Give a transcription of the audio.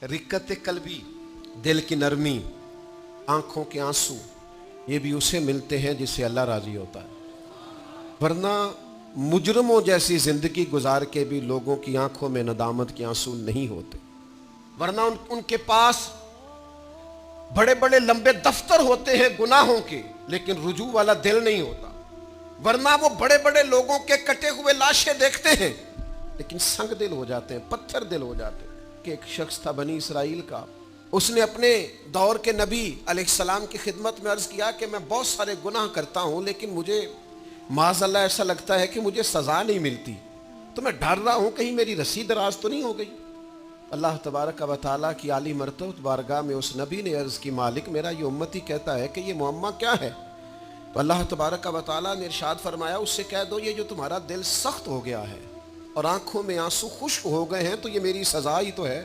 रिक्कत कल्बी, दिल की नरमी, आंखों के आंसू, ये भी उसे मिलते हैं जिससे अल्लाह राजी होता है। वरना मुजरमों जैसी जिंदगी गुजार के भी लोगों की आंखों में नदामत के आंसू नहीं होते। वरना उनके पास बड़े बड़े लंबे दफ्तर होते हैं गुनाहों के, लेकिन रुजू वाला दिल नहीं होता। वरना वो बड़े बड़े लोगों के कटे हुए लाशें देखते हैं, लेकिन संग दिल हो जाते हैं, पत्थर दिल हो जाते हैं। कि एक शख्स था बनी इसराइल का, उसने अपने दौर के नबी अलैहिस्सलाम की खिदमत में अर्ज किया कि मैं बहुत सारे गुनाह करता हूं, लेकिन मुझे माज़अल्लाह ऐसा लगता है कि मुझे सजा नहीं मिलती, तो मैं डर रहा हूं कहीं मेरी रस्सी दराज तो नहीं हो गई। अल्लाह तबारक व तआला की आली मरतबत बारगाह में उस नबी ने अर्ज की, मालिक मेरा ये उम्मती कहता है कि ये मुअम्मा क्या है। तो अल्लाह तबारक व तआला ने इरशाद फरमाया, उससे कह दो ये जो तुम्हारा दिल सख्त हो गया है और आंखों में आंसू खुश्क हो गए हैं, तो ये मेरी सजा ही तो है।